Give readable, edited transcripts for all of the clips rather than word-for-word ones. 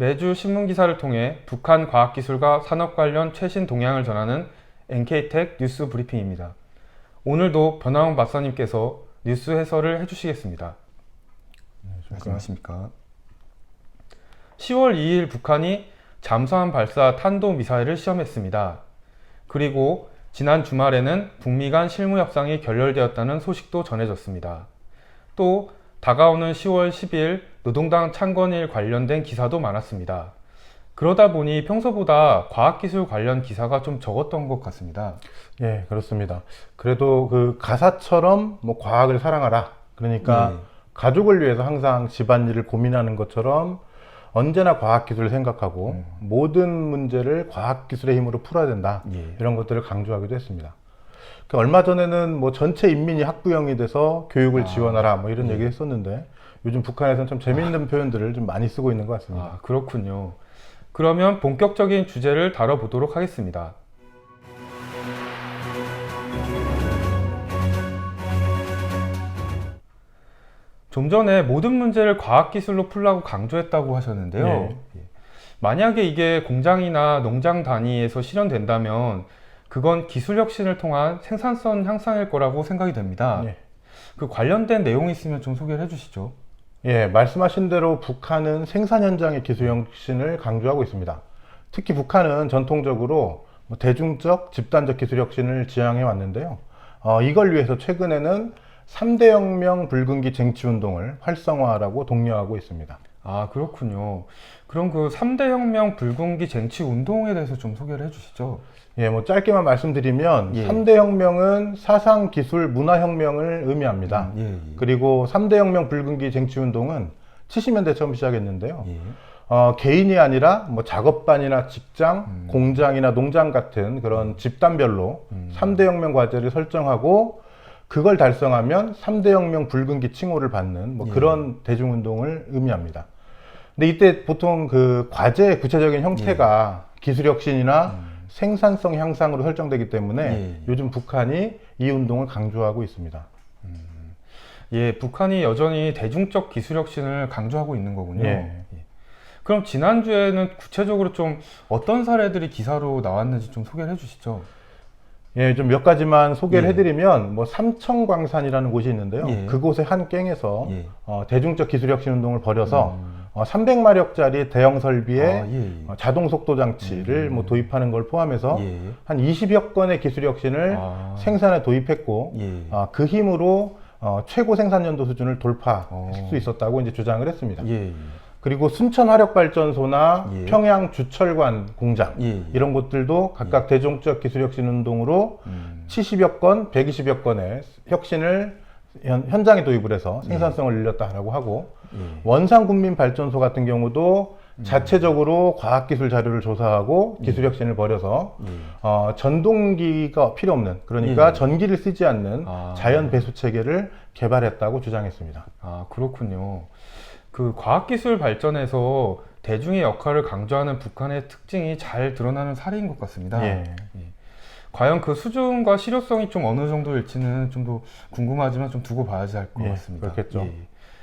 매주 신문기사를 통해 북한 과학기술과 산업 관련 최신 동향을 전하는 NK텍 뉴스 브리핑입니다. 오늘도 변화원 박사님께서 뉴스 해설을 해주시겠습니다. 안녕하십니까. 10월 2일 북한이 잠수함 발사 탄도미사일을 시험했습니다. 그리고 지난 주말에는 북미 간 실무 협상이 결렬되었다는 소식도 전해졌습니다. 또 다가오는 10월 10일 노동당 창건일 관련된 기사도 많았습니다. 그러다 보니 평소보다 과학기술 관련 기사가 좀 적었던 것 같습니다. 예, 그렇습니다. 그래도 그 가사처럼 뭐 과학을 사랑하라. 그러니까 가족을 위해서 항상 집안일을 고민하는 것처럼 언제나 과학기술을 생각하고 모든 문제를 과학기술의 힘으로 풀어야 된다. 이런 것들을 강조하기도 했습니다. 그 얼마 전에는 뭐 전체 인민이 학부형이 돼서 교육을 지원하라 뭐 이런 얘기 했었는데 요즘 북한에서는 좀 재미있는 표현들을 좀 많이 쓰고 있는 것 같습니다. 그렇군요. 그러면 본격적인 주제를 다뤄보도록 하겠습니다. 좀 전에 모든 문제를 과학기술로 풀라고 강조했다고 하셨는데요. 예. 만약에 이게 공장이나 농장 단위에서 실현된다면 그건 기술 혁신을 통한 생산성 향상일 거라고 생각이 됩니다. 예. 그 관련된 내용이 있으면 좀 소개를 해주시죠. 예, 말씀하신 대로 북한은 생산 현장의 기술 혁신을 강조하고 있습니다. 특히 북한은 전통적으로 대중적, 집단적 기술 혁신을 지향해 왔는데요. 이걸 위해서 최근에는 3대 혁명 붉은기 쟁취 운동을 활성화하라고 독려하고 있습니다. 그렇군요. 그럼 그 3대 혁명 붉은기 쟁취 운동에 대해서 좀 소개를 해주시죠. 예, 뭐 짧게만 말씀드리면 3대 혁명은 사상, 기술, 문화 혁명을 의미합니다. 그리고 3대 혁명 붉은기 쟁취 운동은 70년대 처음 시작했는데요. 개인이 아니라 뭐 작업반이나 직장, 공장이나 농장 같은 그런 집단별로 3대 혁명 과제를 설정하고 그걸 달성하면 3대 혁명 붉은기 칭호를 받는 뭐 그런 대중운동을 의미합니다. 근데 이때 보통 그 과제의 구체적인 형태가 기술혁신이나 생산성 향상으로 설정되기 때문에 요즘 북한이 이 운동을 강조하고 있습니다. 북한이 여전히 대중적 기술혁신을 강조하고 있는 거군요. 예. 그럼 지난주에는 구체적으로 좀 어떤 사례들이 기사로 나왔는지 좀 소개를 해주시죠. 예, 좀 몇 가지만 소개를 해드리면, 뭐, 삼청광산이라는 곳이 있는데요. 그곳의 한 갱에서, 대중적 기술혁신 운동을 벌여서, 300마력짜리 대형 설비에 자동 속도 장치를 뭐 도입하는 걸 포함해서, 한 20여 건의 기술혁신을 생산에 도입했고, 그 힘으로, 최고 생산연도 수준을 돌파할 수 있었다고 이제 주장을 했습니다. 그리고 순천 화력발전소나 평양 주철관 공장 이런 곳들도 각각 대중적 기술혁신 운동으로 70여 건, 120여 건의 혁신을 현장에 도입을 해서 생산성을 늘렸다라고 하고 원산군민발전소 같은 경우도 자체적으로 과학기술 자료를 조사하고 기술혁신을 벌여서 전동기가 필요 없는 그러니까 전기를 쓰지 않는 자연 배수 체계를 개발했다고 주장했습니다. 그렇군요. 그 과학기술 발전에서 대중의 역할을 강조하는 북한의 특징이 잘 드러나는 사례인 것 같습니다. 과연 그 수준과 실효성이 좀 어느 정도일지는 좀 더 궁금하지만 좀 두고 봐야지 할 것 같습니다. 그렇겠죠.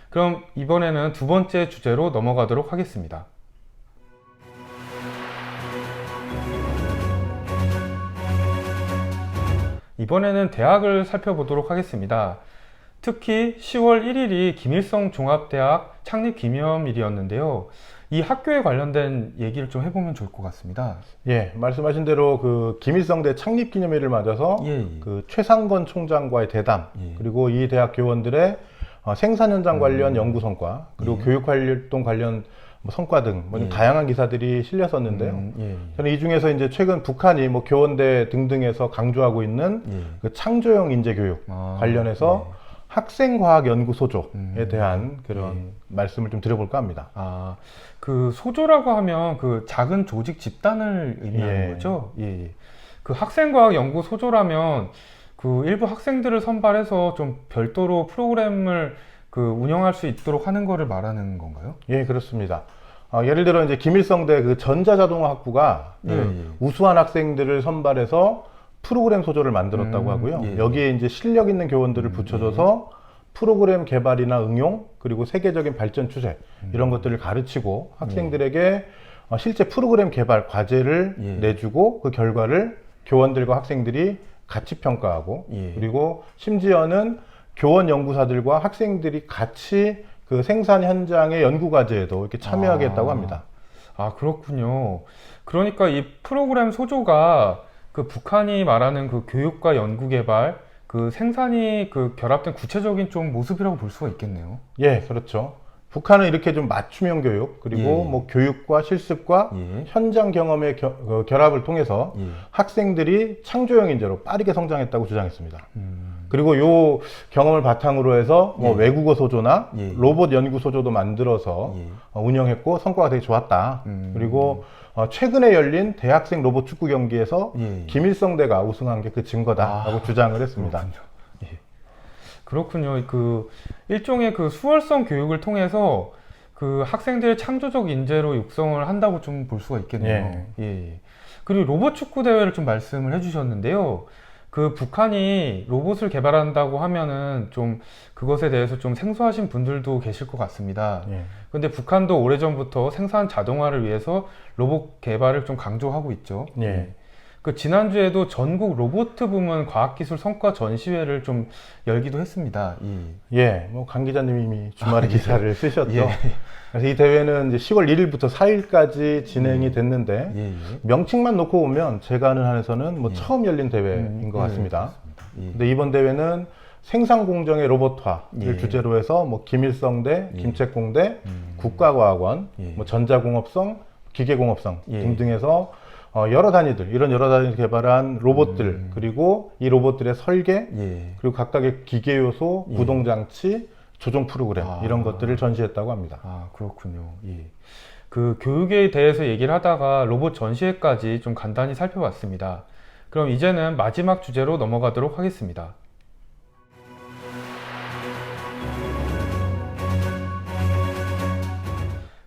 그럼 이번에는 두 번째 주제로 넘어가도록 하겠습니다. 이번에는 대학을 살펴보도록 하겠습니다. 특히 10월 1일이 김일성 종합대학 창립 기념일이었는데요. 이 학교에 관련된 얘기를 좀 해보면 좋을 것 같습니다. 예, 말씀하신 대로 그 김일성대 창립 기념일을 맞아서 그 최상건 총장과의 대담 그리고 이 대학 교원들의 생산 현장 관련 연구 성과 그리고 교육 활동 관련 뭐 성과 등 뭐 다양한 기사들이 실렸었는데요. 저는 이 중에서 이제 최근 북한이 뭐 교원대 등등에서 강조하고 있는 그 창조형 인재 교육 관련해서 학생과학연구소조에 대한 그런 말씀을 좀 드려볼까 합니다. 그 소조라고 하면 그 작은 조직 집단을 의미하는 거죠? 그 학생과학연구소조라면 그 일부 학생들을 선발해서 좀 별도로 프로그램을 그 운영할 수 있도록 하는 거를 말하는 건가요? 예, 그렇습니다. 예를 들어 이제 김일성대 그 전자자동화학부가 우수한 학생들을 선발해서 프로그램 소조를 만들었다고 하고요. 여기에 이제 실력 있는 교원들을 붙여줘서 프로그램 개발이나 응용, 그리고 세계적인 발전 추세 이런 것들을 가르치고 학생들에게 실제 프로그램 개발 과제를 내주고 그 결과를 교원들과 학생들이 같이 평가하고 그리고 심지어는 교원 연구사들과 학생들이 같이 그 생산 현장의 연구 과제에도 이렇게 참여하게 했다고 합니다. 아, 그렇군요. 그러니까 이 프로그램 소조가 그 북한이 말하는 그 교육과 연구 개발, 그 생산이 그 결합된 구체적인 좀 모습이라고 볼 수가 있겠네요. 예, 그렇죠. 북한은 이렇게 좀 맞춤형 교육, 그리고 뭐 교육과 실습과 현장 경험의 결합을 통해서 학생들이 창조형 인재로 빠르게 성장했다고 주장했습니다. 그리고 요 경험을 바탕으로 해서 뭐 외국어 소조나 로봇 연구 소조도 만들어서 운영했고 성과가 되게 좋았다. 그리고 최근에 열린 대학생 로봇 축구 경기에서 김일성대가 우승한 게 그 증거다라고 주장을 했습니다. 그렇군요. 그 일종의 그 수월성 교육을 통해서 그 학생들의 창조적 인재로 육성을 한다고 좀 볼 수가 있겠네요. 예. 그리고 로봇 축구 대회를 좀 말씀을 해주셨는데요. 그 북한이 로봇을 개발한다고 하면은 좀 그것에 대해서 좀 생소하신 분들도 계실 것 같습니다. 근데 북한도 오래전부터 생산 자동화를 위해서 로봇 개발을 좀 강조하고 있죠. 그 지난주에도 전국 로봇 부문 과학기술 성과 전시회를 좀 열기도 했습니다. 뭐 강 기자님이 이미 주말에 기사를 쓰셨죠. 그래서 이 대회는 이제 10월 1일부터 4일까지 진행이 됐는데 명칭만 놓고 보면 제가 아는 한에서는 뭐 처음 열린 대회인 것 같습니다. 근데 이번 대회는 생산 공정의 로봇화를 주제로 해서 뭐 김일성대, 김책공대, 국가과학원, 뭐 전자공업성, 기계공업성 등등에서 여러 단위들, 이런 여러 단위를 개발한 로봇들, 그리고 이 로봇들의 설계, 그리고 각각의 기계 요소, 구동 장치, 조종 프로그램 이런 것들을 전시했다고 합니다. 아, 그렇군요. 그 교육에 대해서 얘기를 하다가 로봇 전시회까지 좀 간단히 살펴봤습니다. 그럼 이제는 마지막 주제로 넘어가도록 하겠습니다.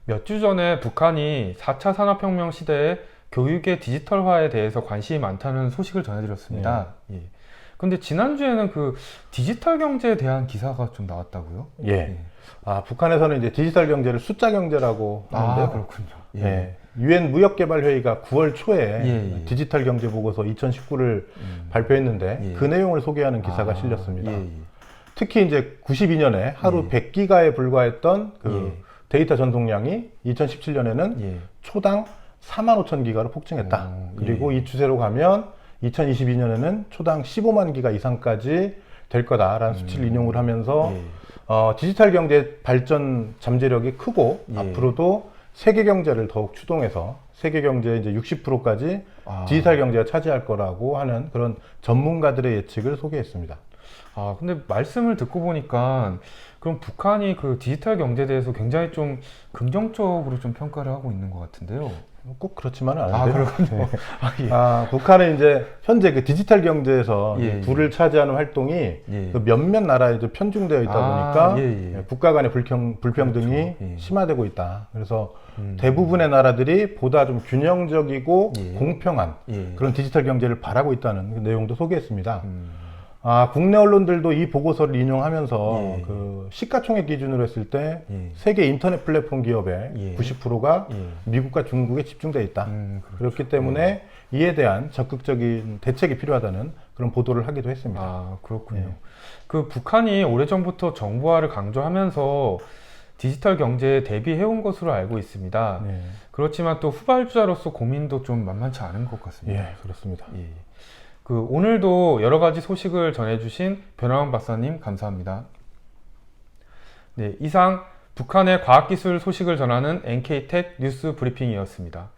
몇 주 전에 북한이 4차 산업혁명 시대에 교육의 디지털화에 대해서 관심이 많다는 소식을 전해드렸습니다. 근데 지난주에는 그 디지털 경제에 대한 기사가 좀 나왔다고요? 북한에서는 이제 디지털 경제를 숫자 경제라고 하는데요. 그렇군요. 유엔 무역개발회의가 9월 초에 디지털 경제 보고서 2019를 발표했는데 그 내용을 소개하는 기사가 실렸습니다. 특히 이제 92년에 하루 100기가에 불과했던 그 데이터 전송량이 2017년에는 초당 45,000기가로 폭증했다. 그리고 이 추세로 가면 2022년에는 초당 15만 기가 이상까지 될 거다라는 수치를 인용을 하면서 디지털 경제 발전 잠재력이 크고 앞으로도 세계 경제를 더욱 추동해서 세계 경제의 이제 60%까지 디지털 경제가 차지할 거라고 하는 그런 전문가들의 예측을 소개했습니다. 근데 말씀을 듣고 보니까 그럼 북한이 그 디지털 경제에 대해서 굉장히 좀 긍정적으로 좀 평가를 하고 있는 것 같은데요. 꼭 그렇지만은 않은데요. 그렇군요. 북한은 이제 현재 그 디지털 경제에서 부를 차지하는 활동이 그 몇몇 나라에 좀 편중되어 있다 보니까 국가 간의 불평등이 심화되고 있다. 그래서 대부분의 나라들이 보다 좀 균형적이고 공평한 그런 디지털 경제를 바라고 있다는 그 내용도 소개했습니다. 국내 언론들도 이 보고서를 인용하면서 그 시가총액 기준으로 했을 때 세계 인터넷 플랫폼 기업의 90%가 미국과 중국에 집중되어 있다. 그렇기 때문에 이에 대한 적극적인 대책이 필요하다는 그런 보도를 하기도 했습니다. 그렇군요. 그 북한이 오래전부터 정부화를 강조하면서 디지털 경제에 대비해온 것으로 알고 있습니다. 그렇지만 또 후발주자로서 고민도 좀 만만치 않은 것 같습니다. 그렇습니다. 그 오늘도 여러 가지 소식을 전해주신 변화원 박사님 감사합니다. 이상 북한의 과학기술 소식을 전하는 NK텍 뉴스 브리핑이었습니다.